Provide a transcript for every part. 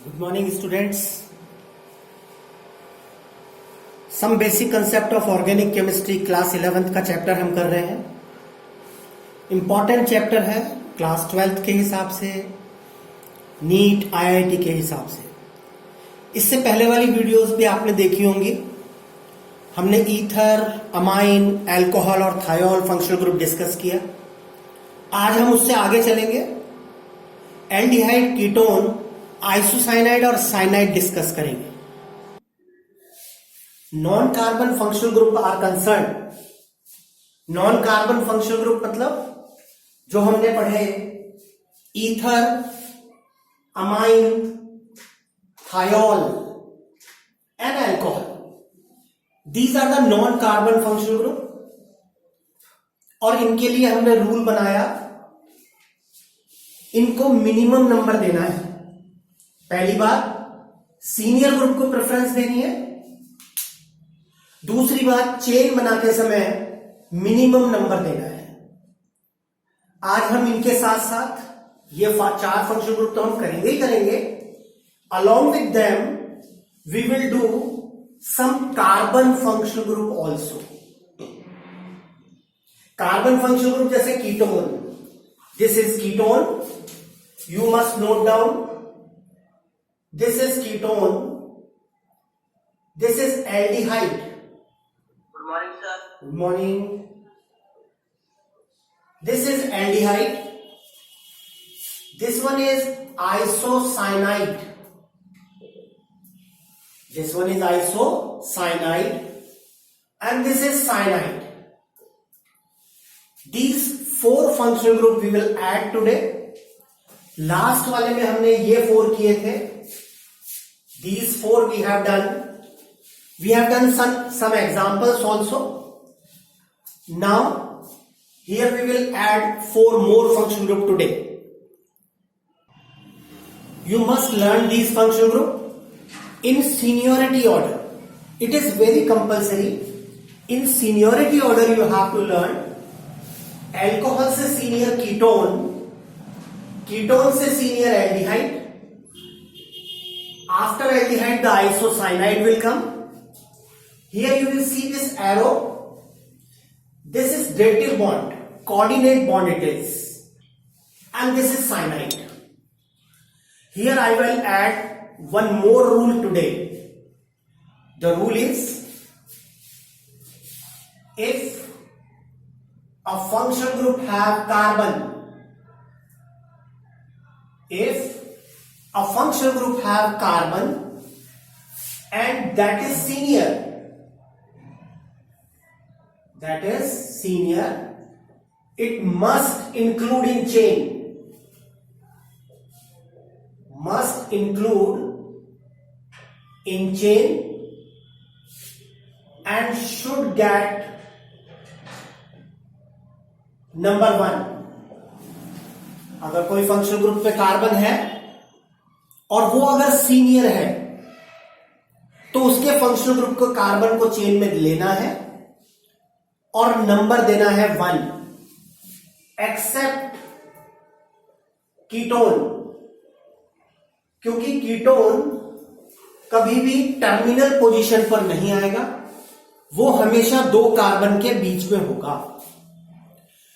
Good morning students. Some basic concept of organic chemistry class 11th का chapter हम कर रहे हैं। इंपॉर्टेंट चैप्टर है क्लास 12th के हिसाब से, नीट आईआईटी के हिसाब से। इससे पहले वाली वीडियोस भी आपने देखी होंगी। हमने ईथर, अमाइन, अल्कोहल और थायोल फंक्शनल ग्रुप डिस्कस किया। आज हम उससे आगे चलेंगे। एल्डिहाइड, कीटोन, आइसोसाइनाइड और साइनाइड डिस्कस करेंगे। Non carbon functional group are concern. Non carbon functional group मतलब जो हमने पढ़े ether, amine, thiol and alcohol, these are the non carbon functional group. और इनके लिए हमने रूल बनाया, इनको मिनिमम नंबर देना है। पहली बात, सीनियर ग्रुप को प्रेफरेंस देनी है। दूसरी बात, चेन बनाते समय मिनिमम नंबर देना है। आज हम इनके साथ साथ ये 4 फंक्शनल ग्रुप तो हम करेंगे ही करेंगे। Along with them we will do some carbon functional group also. Carbon functional group जैसे ketone, this is ketone, you must note down, this is ketone, this is aldehyde. Good morning, sir. Good morning. This is aldehyde, this one is isocyanide, this one is isocyanide, and this is cyanide. These 4 functional group we will add today. Last वाले में हमने ये 4 किए थे। These 4 we have done some examples also. Now here we will add 4 more functional group today. You must learn these functional group in seniority order. It is very compulsory. In seniority order you have to learn alcohol से senior ketone, ketone से senior aldehyde, after aldehyde the isocyanide will come. Here you will see this arrow, this is dative bond, coordinate bond it is, and this is cyanide. Here I will add one more rule today. The rule is, if a functional group have carbon, if a functional group have carbon and that is senior, it must include in chain, and should get number 1. अगर कोई functional group पे carbon है और वो अगर senior है तो उसके फंक्शनल ग्रुप को कार्बन को चेन में लेना है और नंबर देना है 1, एक्सेप्ट कीटोन, क्योंकि कीटोन कभी भी टर्मिनल पोजीशन पर नहीं आएगा, वो हमेशा 2 कार्बन के बीच में होगा।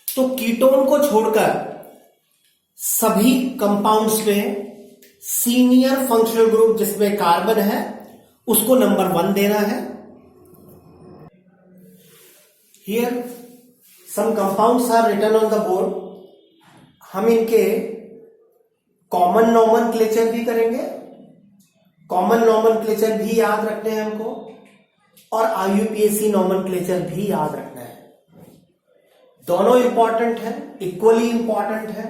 तो कीटोन को छोड़कर सभी कंपाउंड्स में सीनियर फंक्शनल ग्रुप जिसमें कार्बन है उसको नंबर 1 देना है। Here some compounds are written on the board. हम इनके कॉमन नॉमेनक्लेचर भी करेंगे, कॉमन नॉमेनक्लेचर भी याद रखने हैं हमको, और आईयूपीएसी नॉमेनक्लेचर भी याद रखना है। दोनों इंपॉर्टेंट है, इक्वली इंपॉर्टेंट है।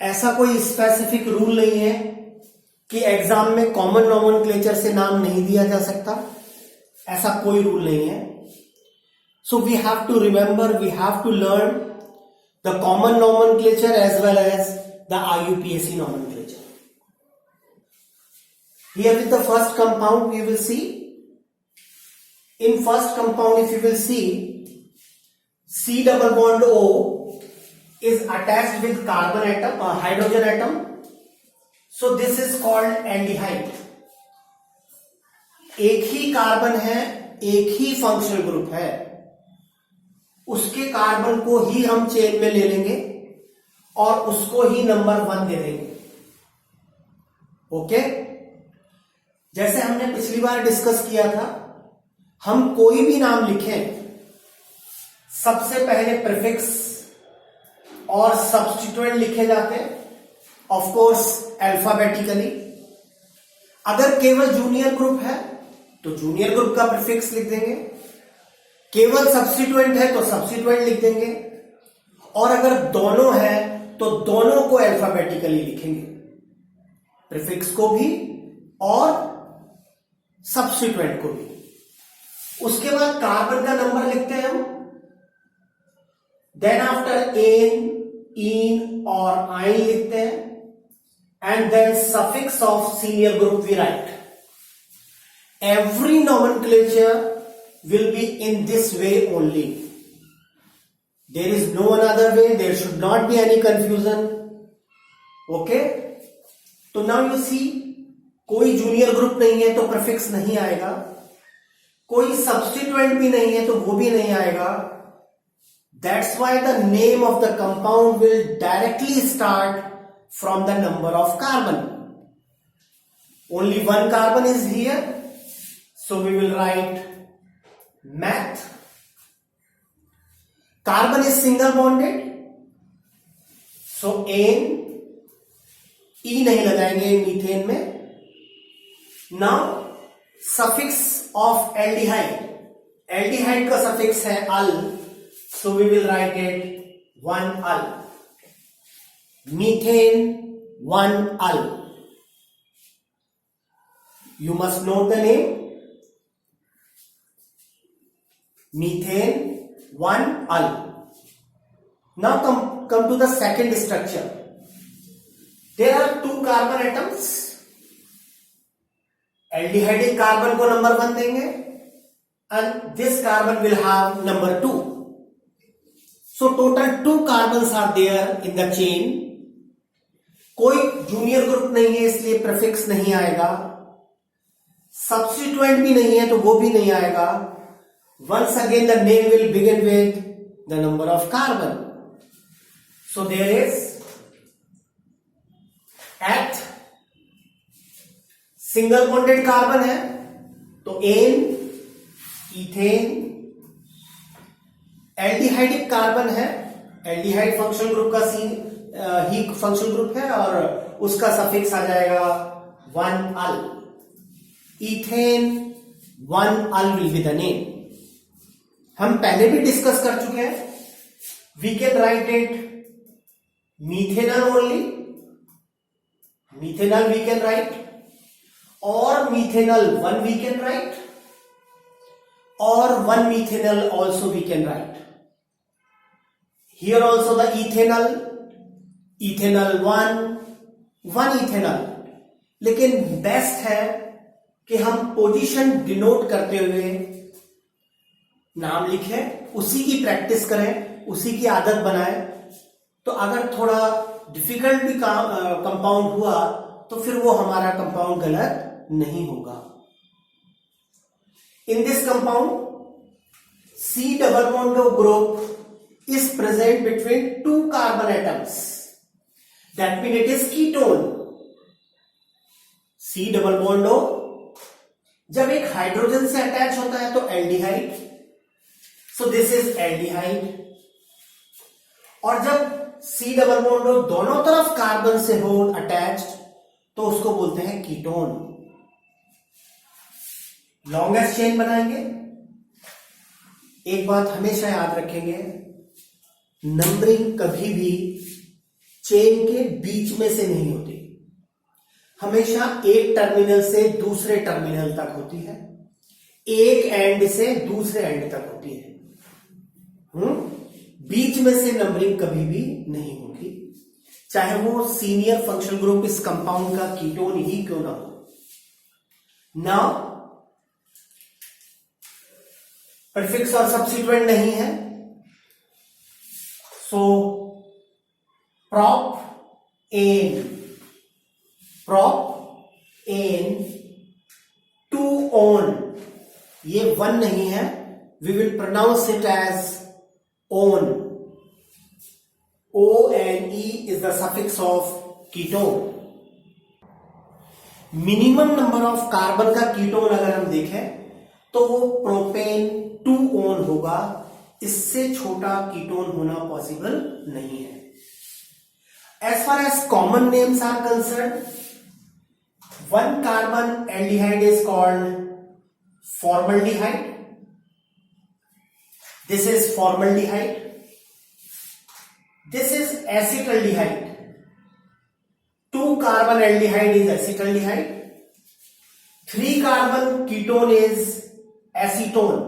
ऐसा कोई स्पेसिफिक रूल नहीं है कि एग्जाम में कॉमन नॉमेनक्लेचर से नाम नहीं दिया जा सकता, ऐसा कोई रूल नहीं है। So we have to remember, we have to learn the common nomenclature as well as the IUPAC nomenclature. Here with the first compound we will see, in first compound if you will see, C double bond O is attached with carbon atom, hydrogen atom. So this is called aldehyde. एक ही carbon है, एक ही functional group है, उसके carbon को ही हम chain में ले लेंगे और उसको ही नंबर 1 दे देंगे। ओके, जैसे हमने पिछली बार डिस्कस किया था, हम कोई भी नाम लिखें, सबसे पहले प्रीफिक्स और सब्स्टिट्यूएंट लिखे जाते हैं, ऑफ कोर्स अल्फाबेटिकली। अगर केवल जूनियर ग्रुप है तो जूनियर ग्रुप का प्रीफिक्स लिख देंगे, केवल सब्स्टिट्यूएंट है तो सब्स्टिट्यूएंट लिख देंगे, और अगर दोनों है तो दोनों को अल्फाबेटिकली लिखेंगे, प्रीफिक्स को भी और सब्स्टिट्यूएंट को भी। उसके बाद कार्बन का नंबर लिखते हैं हम, देन आफ्टर एन, इन और आइन लिखते हैं, and then suffix of senior group we write. Every nomenclature will be in this way only. There is no another way. There should not be any confusion. Okay? तो now you see, कोई junior group नहीं है तो prefix नहीं आएगा, कोई substituent भी नहीं है तो वो भी नहीं आएगा. That's why the name of the compound will directly start from the number of carbon. Only one carbon is here, so we will write meth. Carbon is single bonded, so N, E नहीं लगाएंगे methane में. Now suffix of aldehyde, aldehyde का suffix है al, so we will write it 1-al. Methane 1-al. You must note the name. Methane 1-al. Now come to the second structure. There are 2 carbon atoms. Aldehyde carbon को number 1 देंगे and this carbon will have number 2. So total 2 carbons are there in the chain. कोई junior group नहीं है इसलिए prefix नहीं आएगा, substituent भी नहीं है तो वो भी नहीं आएगा. Once again the name will begin with the number of carbon. So there is at single bonded carbon है तो N, ethane. aldehydic carbon है, aldehyde फंक्शनल ग्रुप का ही फंक्शनल ग्रुप है और उसका सफिक्स आ जाएगा 1-al. ethane 1-al will be the name. हम पहले भी डिस्कस कर चुके हैं. We can write it methanal only, methanal we can write, और मीथेनल 1 वी कैन राइट, और 1 methanol also we can write. Here also the ethanol, ethanol 1 ethanol. लेकिन best है कि हम पोजीशन डिनोट करते हुए नाम लिखें, उसी की प्रैक्टिस करें, उसी की आदत बनाएं. तो अगर थोड़ा डिफिकल्ट भी कंपाउंड हुआ तो फिर वो हमारा कंपाउंड गलत नहीं होगा. In this compound, C double bond group is present between 2 carbon atoms. That means it is ketone. C double bond जब एक हाइड्रोजन से अटैच होता है तो aldehyde, so this is aldehyde. और जब C डबल बॉन्ड दोनों तरफ कार्बन से हो अटैच्ड तो उसको बोलते हैं कीटोन. लॉन्गेस्ट चेन बनाएंगे. एक बात हमेशा याद रखेंगे, नंबरिंग कभी भी चेन के बीच में से नहीं होती, हमेशा एक टर्मिनल से दूसरे टर्मिनल तक होती है, एक एंड से दूसरे एंड तक होती है. बीच में से नंबरिंग कभी भी नहीं होगी, चाहे वो सीनियर फंक्शनल ग्रुप इस कंपाउंड का कीटोन ही क्यों ना हो. नाउ प्रीफिक्स और सब्स्टिट्यूएंट नहीं है, so prop an prop an two one, ये वन नहीं है, we will pronounce it as one. ONE is the suffix of ketone. Minimum number of carbon का कीटोन अगर हम देखें तो वो प्रोपेन 2 ओन होगा, इससे छोटा कीटोन होना पॉसिबल नहीं है. As far as common names are concern, 1 carbon aldehyde is called formaldehyde. This is formaldehyde. This is acetaldehyde. 2 carbon aldehyde is acetaldehyde. 3 carbon ketone is acetone.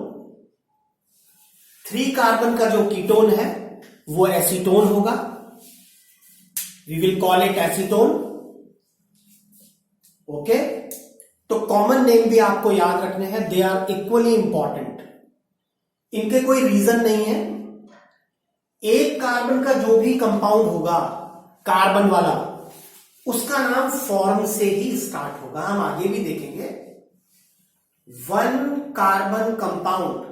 3 carbon का जो ketone है वो एसीटोन होगा. We will call it acetone. ओके, तो common name भी आपको याद रखने हैं. They are equally important. इनके कोई रीजन नहीं है. एक कार्बन का जो भी कंपाउंड होगा कार्बन वाला, उसका नाम फॉर्म से ही स्टार्ट होगा. हम आगे भी देखेंगे. 1 कार्बन कंपाउंड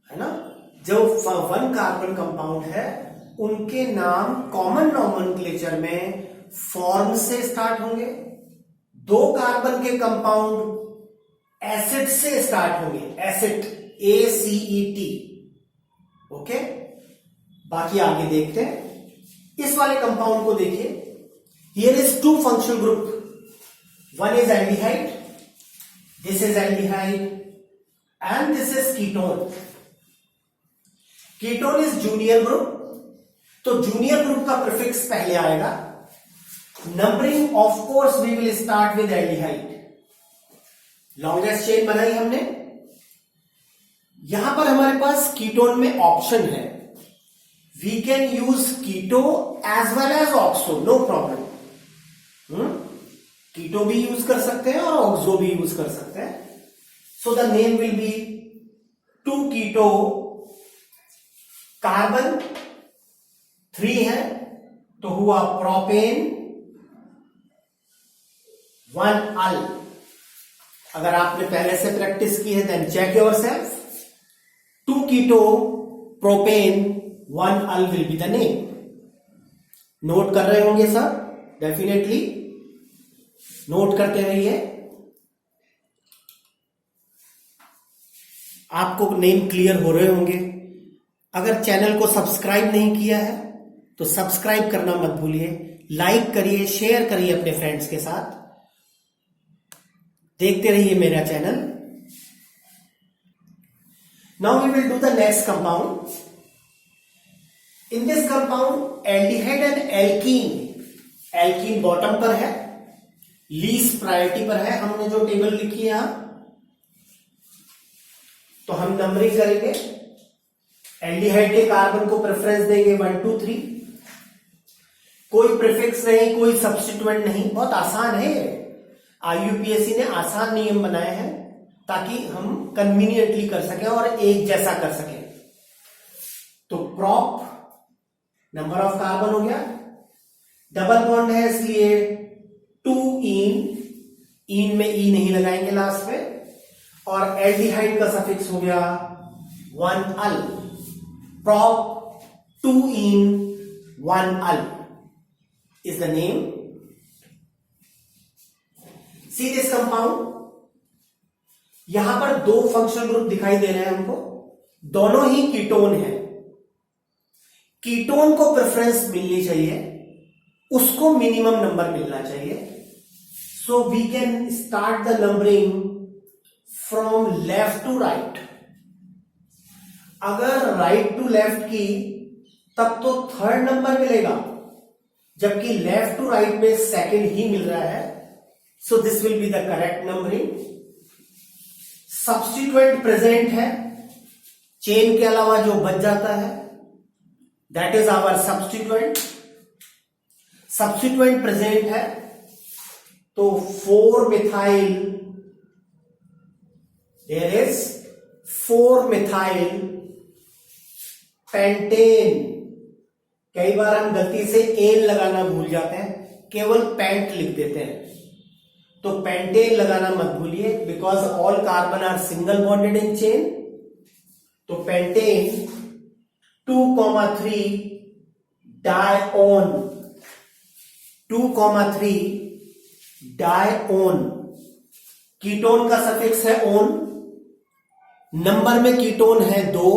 है ना, जो 1 कार्बन कंपाउंड है उनके नाम कॉमन नॉमेनक्लेचर में फॉर्म से स्टार्ट होंगे. 2 कार्बन के कंपाउंड एसिड से स्टार्ट होंगे. Acid, ACET. ओके, बाकी आगे देखते हैं. इस वाले कंपाउंड को देखिए. Here is 2 functional group. 1 is aldehyde, this is aldehyde and this is ketone. Ketone is junior group, तो जूनियर ग्रुप का प्रीफिक्स पहले आएगा. Numbering of course we will start with aldehyde. Longest chain बनाई हमने. यहां पर हमारे पास कीटोन में ऑप्शन है. We can use keto as well as oxo, no problem. Keto भी यूज कर सकते हैं और ऑक्सो भी यूज कर सकते हैं. So the name will be 2 keto. Carbon 3 है तो हुआ प्रोपेन 1 अल. अगर आपने पहले से प्रैक्टिस की है then check yourself. 2 keto propane 1 al will be the name. Note कर रहे होंगे सर? डेफिनेटली नोट करते रहिए. आपको नेम क्लियर हो रहे होंगे. अगर चैनल को सब्सक्राइब नहीं किया है तो सब्सक्राइब करना मत भूलिए. लाइक करिए, शेयर करिए अपने फ्रेंड्स के साथ. देखते रहिए मेरा channel. Now we will do the next compound. In this compound, aldehyde and alkene. Alkene bottom पर है, least priority पर है. हमने जो टेबल लिखी है यहां, तो हम नंबरिंग करेंगे. एल्डिहाइड के कार्बन को प्रेफरेंस देंगे 1 2 3. कोई प्रीफिक्स नहीं, कोई सब्स्टिट्यूएंट नहीं. बहुत आसान है. IUPAC ने आसान नियम बनाए हैं ताकि हम कन्वीनियंटली कर सकें और एक जैसा कर सकें. तो प्रॉप नंबर ऑफ कार्बन हो गया. डबल बॉन्ड है इसलिए 2 इन. इन में ई नहीं लगाएंगे लास्ट में. और एल्डिहाइड का सफिक्स हो गया 1 al. Prop 2 en 1 al is the name. See this compound. यहां पर 2 फंक्शनल ग्रुप दिखाई दे रहे हैं हमको. दोनों ही कीटोन है. कीटोन को प्रेफरेंस मिलनी चाहिए, उसको मिनिमम नंबर मिलना चाहिए. So we can start the numbering from left to right. अगर राइट टू लेफ्ट की तब तो 3rd नंबर मिलेगा, जबकि लेफ्ट टू राइट में 2nd ही मिल रहा है. So this will be the correct numbering. Substituent present है, चेन के अलावा जो बच जाता है that is our substituent. Substituent present है तो 4 methyl, there is 4 methyl pentane. कई बार हम गलती से एन लगाना भूल जाते हैं. केवल पेंट लिख देते हैं, तो पेंटेन लगाना मत भूलिए, because all carbon are single bonded in chain. तो पेंटेन 2,3 डायओन, 2,3 डायओन। कीटोन का सफिक्स है ओन, नंबर में कीटोन है 2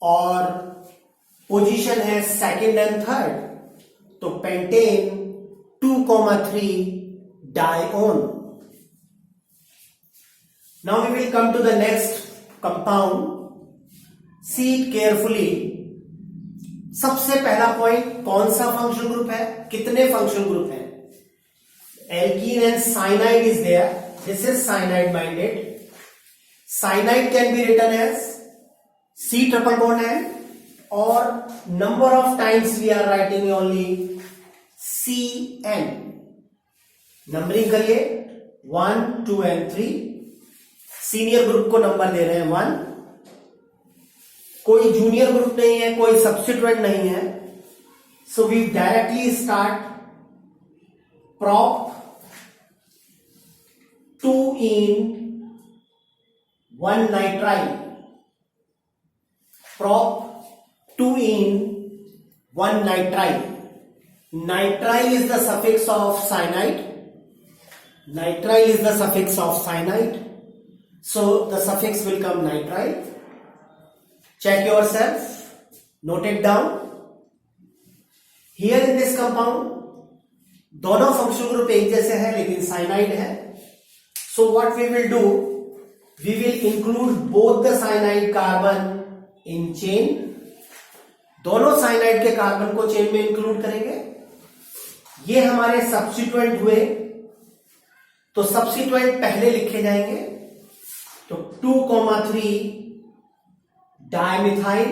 और पोजीशन है सेकंड एंड थर्ड, तो pentane 2,3 dione. Now we will come to the next compound, see it carefully. सबसे पहला पॉइंट, कौन सा फंक्शनल ग्रुप है, कितने फंक्शनल ग्रुप हैं? Alkene and cyanide is there, this is cyanide minded. Cyanide can be written as C triple bond है, और number of times we are writing only CN। Numbering करिए 1, 2 and 3। Senior group को number दे रहे हैं 1, कोई junior group नहीं है, कोई सब्स्टिट्यूएंट नहीं है, so we directly start prop 2 in 1 nitrile, prop 2 in 1 nitrile. Nitrile is the suffix of cyanide. Nitrile is the suffix of cyanide. So the suffix will come nitrile. Check yourself. Note it down. Here in this compound, दोनों functional group एक जैसे हैं लेकिन cyanide है. So what we will do? We will include both the cyanide carbon in chain. दोनों cyanide के carbon को chain में इंक्लूड करेंगे. ये हमारे सब्स्टिट्यूएंट हुए, तो सब्स्टिट्यूएंट पहले लिखे जाएंगे. तो 2,3 डायमिथाइल,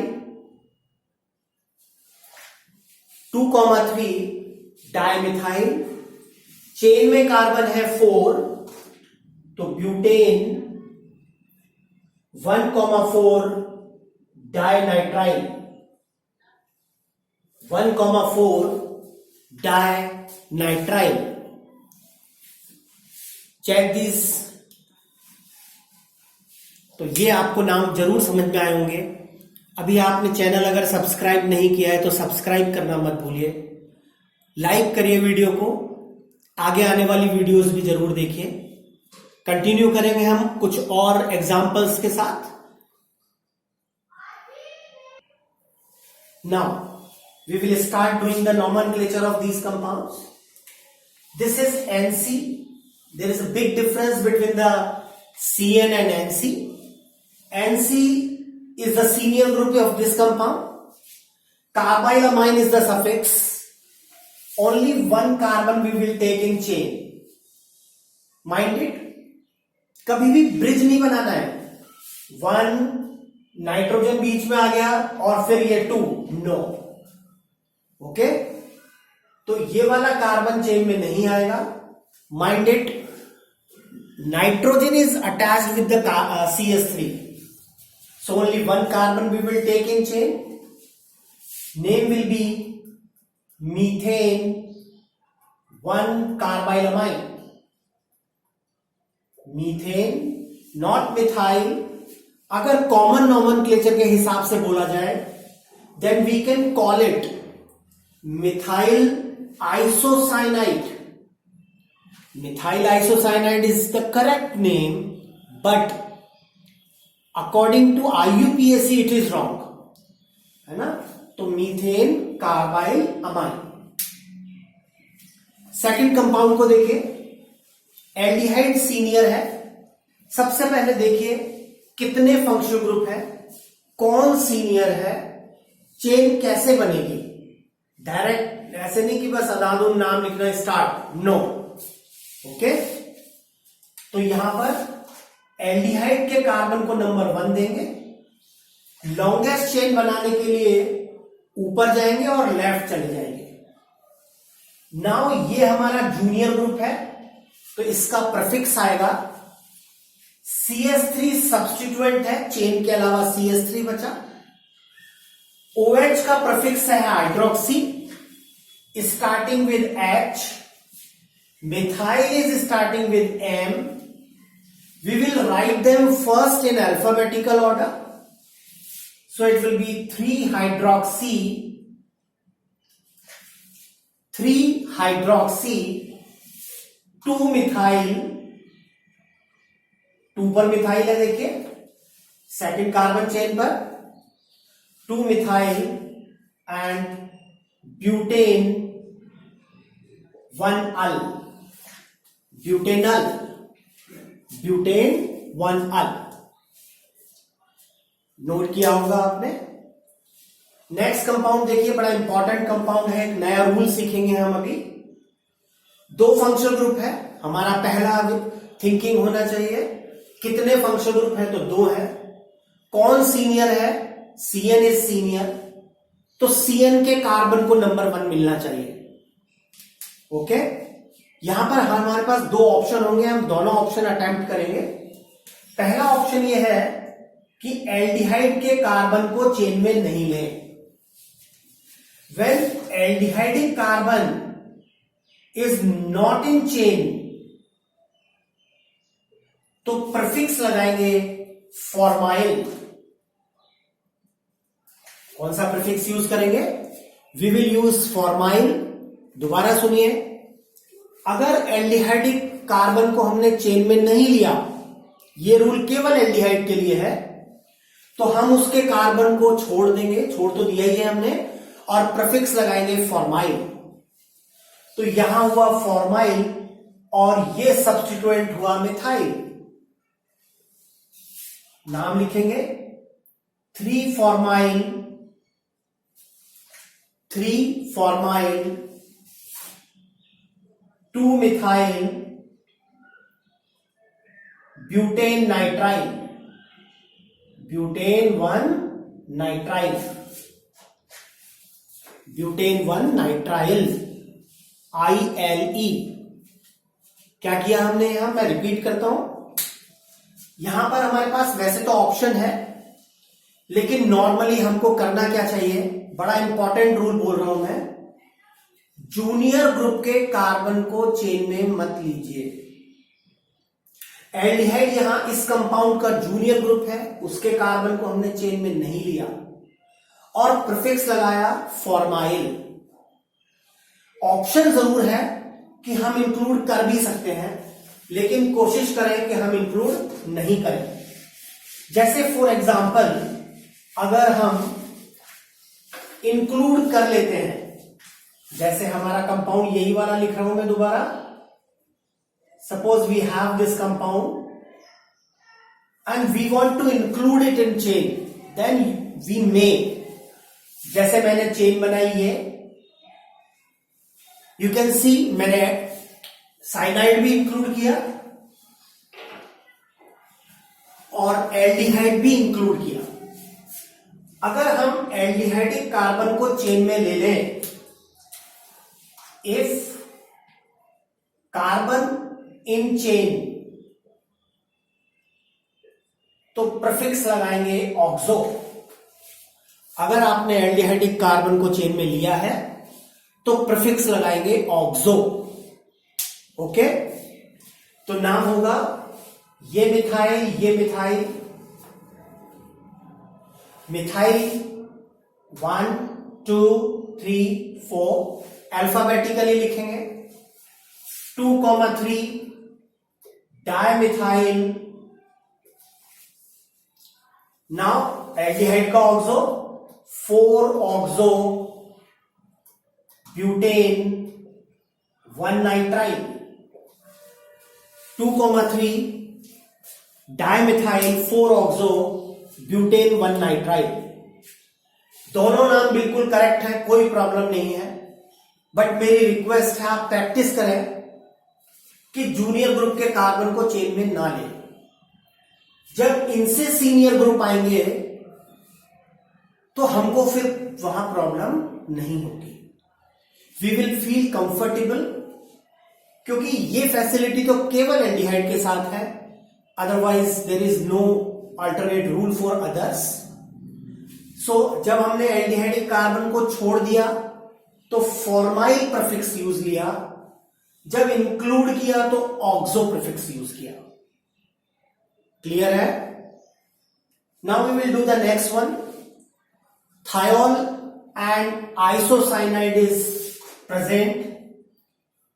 2,3 डायमिथाइल. चेन में कार्बन है 4, तो butane 1,4 dinitrile, 1,4 dinitrile. Check this. तो ये आपको नाम जरूर समझ में आए होंगे. अभी आपने चैनल अगर सब्सक्राइब नहीं किया है तो सब्सक्राइब करना मत भूलिए. लाइक करिए वीडियो को. आगे आने वाली वीडियोस भी जरूर देखिए. कंटिन्यू करेंगे हम कुछ और एग्जांपल्स के साथ. Now we will start doing the nomenclature of these compounds. This is NC. There is a big difference between the CN and NC. NC is the senior group of this compound. Carbylamine is the suffix. Only one carbon we will take in chain. Mind it. कभी भी bridge नहीं बनाना है. 1 nitrogen बीच में आ गया और फिर ये 2. No. Okay, तो ये वाला कार्बन चेन में नहीं आएगा. Mind it. Nitrogen is attached with the CH3, so only one carbon we will take in chain. Name will be methane 1 carbylamine. Methane, not methyl. अगर कॉमन नॉमेनक्लेचर के हिसाब से बोला जाए, then we can call it methyl isocyanide. Methyl isocyanide is the correct name, but according to IUPAC it is wrong, है ना. तो methane carbyl amine. Second compound को देखिए. एल्डिहाइड सीनियर है. सबसे पहले देखिए कितने फंक्शनल ग्रुप है, कौन सीनियर है, चेन कैसे बनेगी. डायरेक्ट ऐसे नहीं कि बस अदादुन नाम लिखना स्टार्ट. नो. ओके, तो यहां पर एल्डिहाइड के कार्बन को नंबर 1 देंगे. लॉन्गेस्ट चेन बनाने के लिए ऊपर जाएंगे और लेफ्ट चले जाएंगे. नाउ ये हमारा जूनियर ग्रुप है, तो इसका प्रीफिक्स आएगा CH3. सब्स्टिट्यूएंट है, चेन के अलावा CH3 बचा. OH का प्रीफिक्स है hydroxy. starting with H, methyl is starting with M. We will write them first in alphabetical order. So it will be 3-hydroxy, 2-methyl, 2 पर मिथाइल है देखिए, सेकंड कार्बन चेन पर 2-methyl and butane 1-ul, butane 1-ul. Note किया होगा आपने. Next compound देखिए, बड़ा important compound है, एक नया रूल सीखेंगे हम अभी. 2 फंक्शनल ग्रुप है हमारा. पहला थिंकिंग होना चाहिए कितने फंक्शनल ग्रुप है, तो 2 है. कौन सीनियर है, Cn इज सीनियर, तो Cn के कार्बन को नंबर 1 मिलना चाहिए. ओके, यहां पर हमारे पास 2 ऑप्शन होंगे, हम दोनों ऑप्शन अटेम्प्ट करेंगे. पहला ऑप्शन यह है कि एल्डिहाइड के कार्बन को चेन में नहीं लें. When aldehydic carbon is not in chain, तो प्रीफिक्स लगाएंगे फॉर्माइल. कौन सा प्रीफिक्स यूज करेंगे? We will use formyl. दोबारा सुनिए, अगर एल्डिहाइडिक कार्बन को हमने चेन में नहीं लिया, ये रूल केवल एल्डिहाइड के लिए है, तो हम उसके कार्बन को छोड़ देंगे. छोड़ तो दिया ही है हमने, और प्रीफिक्स लगाएंगे फॉर्माइल. तो यहां हुआ फॉर्माइल और ये सब्स्टिट्यूएंट हुआ मिथाइल. नाम लिखेंगे 3-formyl, 2-methyl butane nitrile, butane 1-nitrile, butane 1-nitrile, ILE. क्या किया हमने यहां, मैं रिपीट करता हूं. यहां पर हमारे पास वैसे तो ऑप्शन है, लेकिन नॉर्मली हमको करना क्या चाहिए, बड़ा इंपॉर्टेंट रूल बोल रहा हूं मैं. जूनियर ग्रुप के कार्बन को चेन में मत लीजिए. एल्डिहाइड यहां इस कंपाउंड का जूनियर ग्रुप है, उसके कार्बन को हमने चेन में नहीं लिया और प्रीफिक्स लगाया फॉर्माइल. ऑप्शन जरूर है कि हम इंक्लूड कर भी सकते हैं, लेकिन कोशिश करें कि हम इंक्लूड नहीं करें. जैसे फॉर एग्जांपल, अगर हम इंक्लूड कर लेते हैं, जैसे हमारा कंपाउंड यही वाला लिख रहा हूं मैं दोबारा. Suppose we have this compound and we want to include it in chain, then we may. जैसे मैंने चेन बनाई है, यू कैन सी मैंने साइनाइड भी इंक्लूड किया और एल्डिहाइड भी इंक्लूड किया. अगर हम एल्डिहाइडिक कार्बन को चेन में ले लें, इफ कार्बन इन चेन, तो प्रीफिक्स लगाएंगे ऑक्सो. अगर आपने एल्डिहाइडिक कार्बन को चेन में लिया है तो प्रीफिक्स लगाएंगे ऑक्सो. ओके, तो नाम होगा ये मिथाइल, ये मिथाइल, मिथाइल 1 2 3 4 अल्फाबेटिकली लिखेंगे. 2,3 डायमिथाइल. नाउ एल्डिहाइड का oxo four oxo butane one nitrile. 2,3 dimethyl four oxo butane one nitrile. दोनों नाम बिल्कुल करेक्ट है, कोई प्रॉब्लम नहीं है, बट मेरी रिक्वेस्ट है आप प्रैक्टिस करें कि जूनियर ग्रुप के कार्बन को चेन में ना लें. जब इनसे सीनियर ग्रुप आएंगे तो हमको फिर वहां प्रॉब्लम नहीं होगी. वी विल फील कंफर्टेबल, क्योंकि ये फैसिलिटी तो केवल एल्डिहाइड के साथ है, otherwise there is no alternate rule for others. So जब हमने एल्डिहाइडिक कार्बन को छोड़ दिया तो फॉर्माइल प्रीफिक्स यूज लिया, जब इंक्लूड किया तो ऑक्सो प्रीफिक्स यूज किया। क्लियर है? Now we will do the next one. Thiol and isocyanide is present,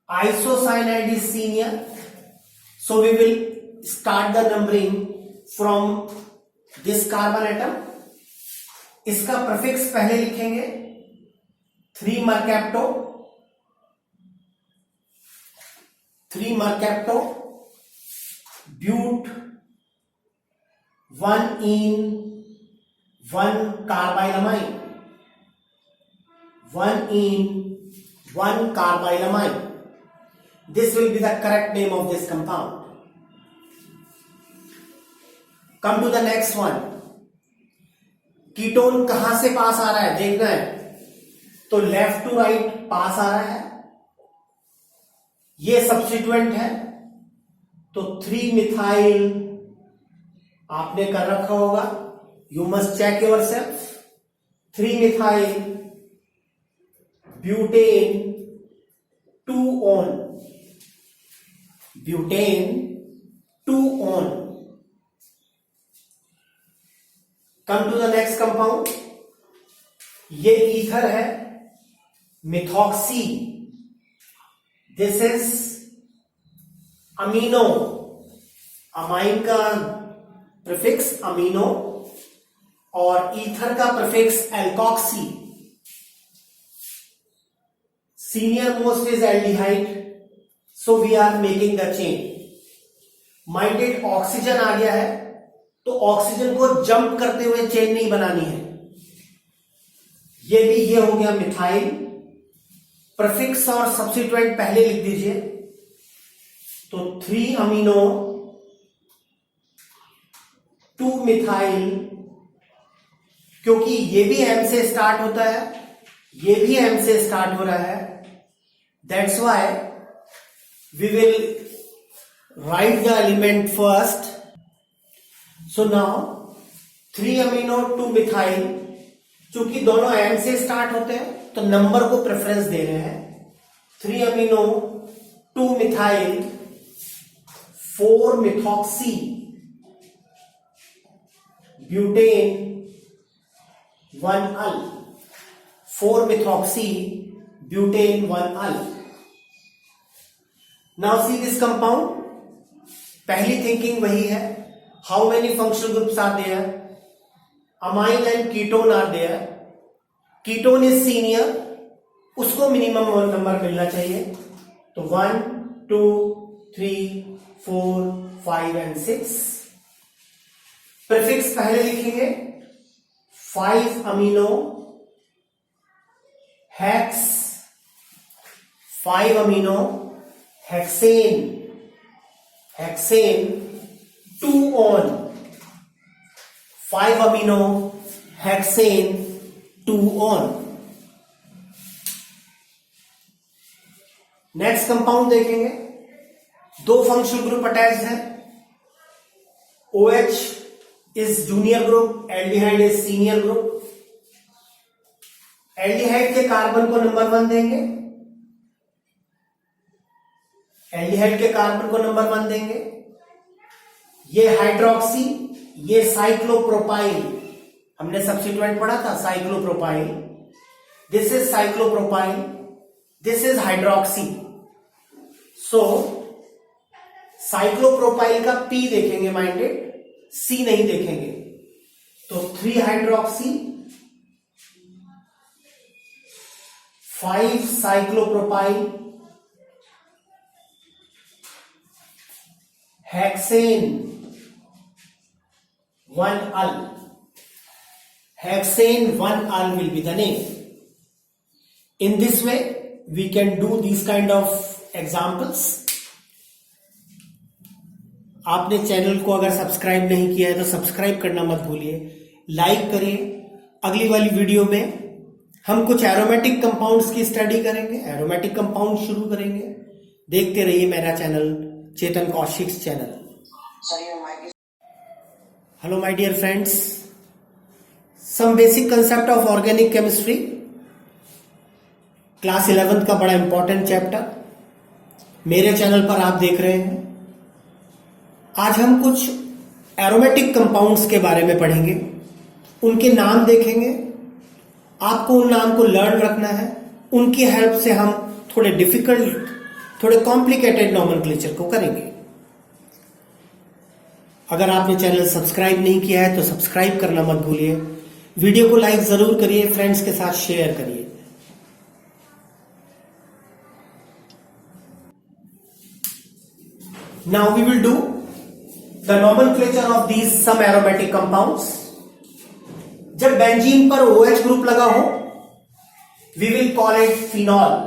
isocyanide is senior, so we will start the numbering from this carbon atom. इसका prefix पहले लिखेंगे 3 mercapto, 3 mercapto, but 1 ene 1 carbylamine, 1 ene 1 carbylamine. This will be the correct name of this compound. Come to the next one. Ketone कहां से पास आ रहा है देखना है, तो लेफ्ट टू राइट पास आ रहा है। ये सब्स्टिट्यूएंट है, तो 3 मिथाइल आपने कर रखा होगा, you must check yourself. 3 methyl butane 2 on, butane 2 on. Come to the next compound. ये ईथर है methoxy, this is amino, amine का प्रीफिक्स अमीनो और ईथर का prefix alkoxy. Senior most is aldehyde, so we are making the chain. Minded oxygen आ गया है, तो oxygen को जंप करते हुए चेन नहीं बनानी है। ये हो गया मिथाइल, प्रीफिक्स और सब्स्टिट्यूएंट पहले लिख दीजिए, तो 3 अमीनो 2 मिथाइल, क्योंकि ये भी एम से स्टार्ट होता है, ये भी एम से स्टार्ट हो रहा है, that's why we will write the element first. So now 3 amino 2 methyl, चूंकि दोनों M से स्टार्ट होते हैं तो नंबर को प्रेफरेंस दे रहे हैं। 3 amino 2 methyl 4 methoxy butane 1 al, 4 methoxy butane 1 al. Now see this compound, पहली थिंकिंग वही है, how many functional groups are there, amine and ketone are there, ketone is senior, उसको मिनिमम नंबर मिलना चाहिए, तो 1 2 3 4 5 एंड 6। प्रीफिक्स पहले लिखेंगे 5 amino hex, 5 amino hexane, hexane 2 on, 5 amino hexane 2 on. Next compound देखेंगे, 2 फंक्शनल ग्रुप अटैच्ड है, OH is junior group, aldehyde is senior group. Aldehyde के carbon को नंबर 1 देंगे, एल्डिहाइड के कार्बन को नंबर 1 देंगे, ये हाइड्रोक्सी, ये साइक्लोप्रोपाइल, हमने सब्स्टिट्यूएंट पढ़ा था cyclopropyl, this is cyclopropyl, this is hydroxy. So cyclopropyl का P देखेंगे माइंडेड, C नहीं देखेंगे, तो 3 hydroxy 5 cyclopropyl hexane 1 al, hexane 1 al will be the name. In this way we can do these kind of examples. आपने channel को अगर subscribe नहीं किया है तो सब्सक्राइब करना मत भूलिए, लाइक करिए। अगली वाली वीडियो में हम कुछ एरोमेटिक कंपाउंड्स की स्टडी करेंगे, एरोमेटिक कंपाउंड शुरू करेंगे। देखते रहिए मेरा channel Chetan Kaushik's channel. Hello my dear friends, some basic concept of organic chemistry. Class 11th का बड़ा इंपॉर्टेंट चैप्टर मेरे चैनल पर आप देख रहे हैं। आज हम कुछ एरोमेटिक कंपाउंड्स के बारे में पढ़ेंगे, उनके नाम देखेंगे। आपको उन नाम को लर्न रखना है। उनकी हेल्प से हम थोड़े डिफिकल्ट, थोड़े कॉम्प्लिकेटेड नॉमेनक्लेचर को करेंगे। अगर आपने चैनल सब्सक्राइब नहीं किया है तो सब्सक्राइब करना मत भूलिए। वीडियो को लाइक जरूर करिए, फ्रेंड्स के साथ शेयर करिए। Now we will do the nomenclature of these some aromatic compounds. जब बेंजीन पर OH ग्रुप लगा हो, we will call it phenol.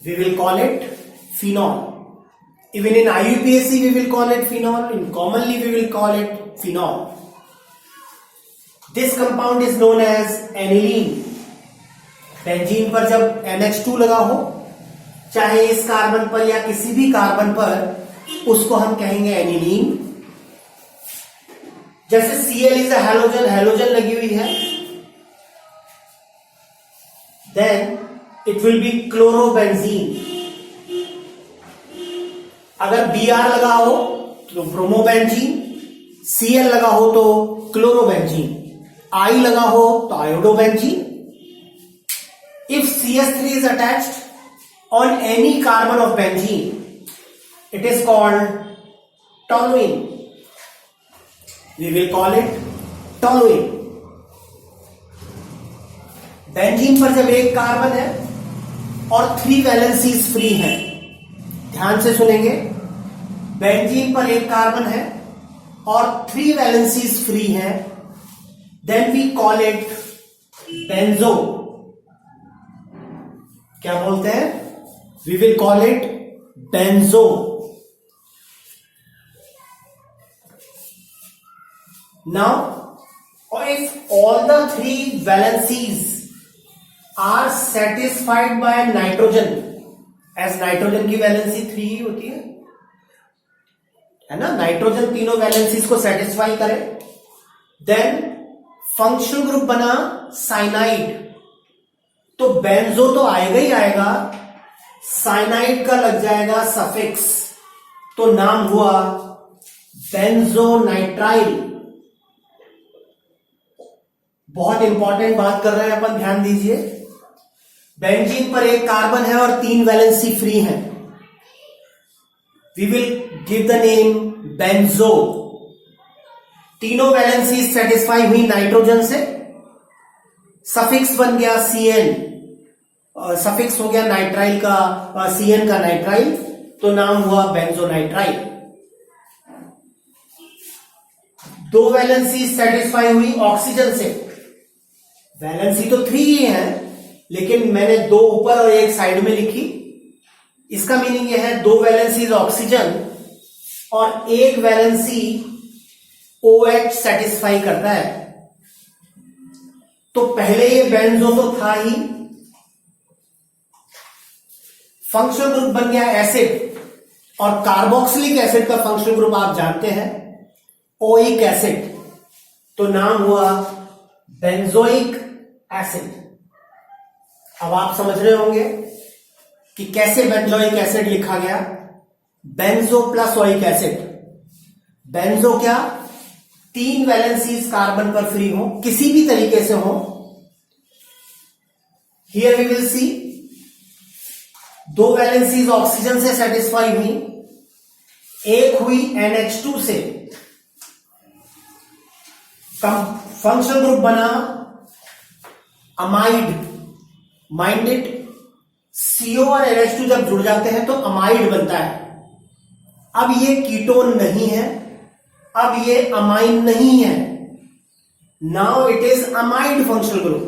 We will call it phenol. Even in IUPAC we will call it phenol. In commonly we will call it phenol. This compound is known as aniline. Benzene पर जब NH2 लगा हो, चाहे इस carbon पर या किसी भी कार्बन पर, उसको हम कहेंगे एनिलीन। जैसे Cl इज हैलोजन, हैलोजन लगी हुई है, then it will be chlorobenzene. अगर Br लगा हो तो ब्रोमोबेंजीन, Cl लगा हो तो क्लोरोबेंजीन, I लगा हो तो iodobenzene. If CH3 is attached on any carbon of benzene, it is called toluene. We will call it toluene. Benzene पर जब एक कार्बन है और 3 वैलेंसीज फ्री हैं, ध्यान से सुनेंगे, बेंजीन पर एक कार्बन है और 3 वैलेंसीज फ्री हैं, then we call it benzo. क्या बोलते हैं? We will call it benzo. Now, if all the 3 valencies are satisfied by nitrogen, as nitrogen की वैलेंसी 3 ही होती है ना, नाइट्रोजन तीनों वैलेंसीज को सेटिस्फाई करे, देन फंक्शनल ग्रुप बना साइनाइड। तो बेंजो तो आएगा ही आएगा, साइनाइड का लग जाएगा सफिक्स, तो नाम हुआ बेंजोनाइट्राइल। बहुत इंपॉर्टेंट बात कर रहे हैं अपन, ध्यान दीजिए। बेंजीन पर एक कार्बन है और 3 वैलेंसी फ्री है, we will give the name benzo. तीनों वैलेंसी सेटिस्फाई हुई नाइट्रोजन से, सफिक्स बन गया Cl, सफिक्स हो गया नाइट्राइल का, Cn का नाइट्राइल, तो नाम हुआ बेंजोनाइट्राइल। 2 वैलेंसी सेटिस्फाई हुई ऑक्सीजन से, वैलेंसी तो 3 ही है, लेकिन मैंने 2 ऊपर और 1 साइड में लिखी। इसका मीनिंग यह है 2 वैलेंसी ऑक्सीजन और 1 वैलेंसी OH सेटिस्फाई करता है। तो पहले ये बेंजो तो था ही, फंक्शनल ग्रुप बन गया एसिड, और कार्बोक्सिलिक एसिड का फंक्शनल ग्रुप आप जानते हैं, ओइक एसिड, तो नाम हुआ बेंजोइक एसिड। अब आप समझ रहे होंगे कि कैसे बेंजोइक एसिड लिखा गया, benzo plus oic acid. Benzo क्या? 3 वैलेंसीज कार्बन पर फ्री हो, किसी भी तरीके से हो। Here we will see 2 valencies oxygen से सेटिस्फाई हुई, एक हुई NH2 से, फंक्शनल ग्रुप बना अमाइड, माइंडेड। CO और NH2 जब जुड़ जाते हैं तो अमाइड बनता है। अब ये कीटोन नहीं है, अब ये अमाइन नहीं है, now it is amide functional group.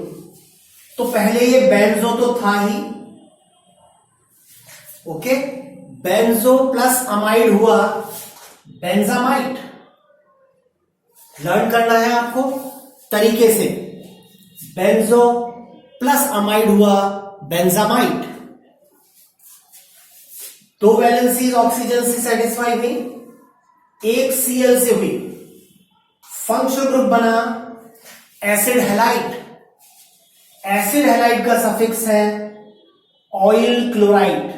तो पहले ये बेंजो तो था ही, ओके, बेंजो प्लस अमाइड हुआ बेंजामाइड। लर्न करना है आपको तरीके से, बेंजो प्लस अमाइड हुआ बेंजामाइड। 2 वैलेंसीज ऑक्सीजन से सेटिस्फाई हुई, एक Cl से हुई, फंक्शनल ग्रुप बना एसिड हैलाइड। एसिड हैलाइड का सफिक्स है ऑयल क्लोराइड।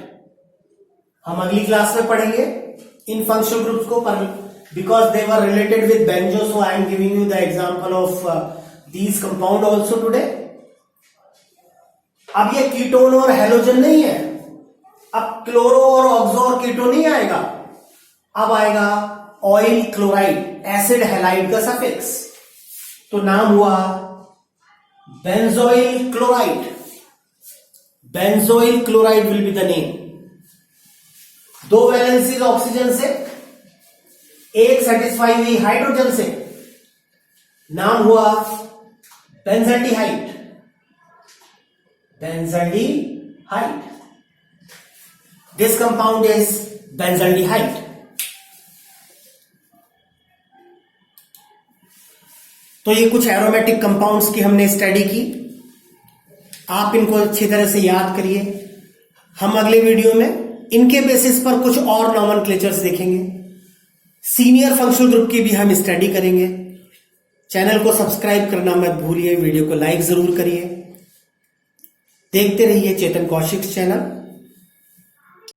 हम अगली क्लास में पढ़ेंगे इन फंक्शनल ग्रुप्स को, पर because they were related with benzo, so I am giving you the example of these compound also today. अब ये कीटोन और हेलोजन नहीं है, अब क्लोरो और ऑक्सो और कीटो नहीं आएगा, अब आएगा ऑयल क्लोराइड, एसिड हैलाइड का सफिक्स, तो नाम हुआ benzoyl chloride. Benzoyl chloride will be the name. दो वैलेंसीज ऑक्सीजन से, एक सेटिस्फाई हुई हाइड्रोजन से, नाम हुआ benzaldehyde. Benzaldehyde, this compound is benzaldehyde. तो ये कुछ एरोमेटिक कंपाउंड्स की हमने स्टडी की, आप इनको अच्छी तरह से याद करिए। हम अगले वीडियो में इनके बेसिस पर कुछ और नॉमेनक्लेचर्स देखेंगे, सीनियर फंक्शनल ग्रुप की भी हम स्टडी करेंगे। चैनल को सब्सक्राइब करना मत भूलिए, वीडियो को लाइक जरूर करिए। देखते रहिए चेतन कौशिक चैनल।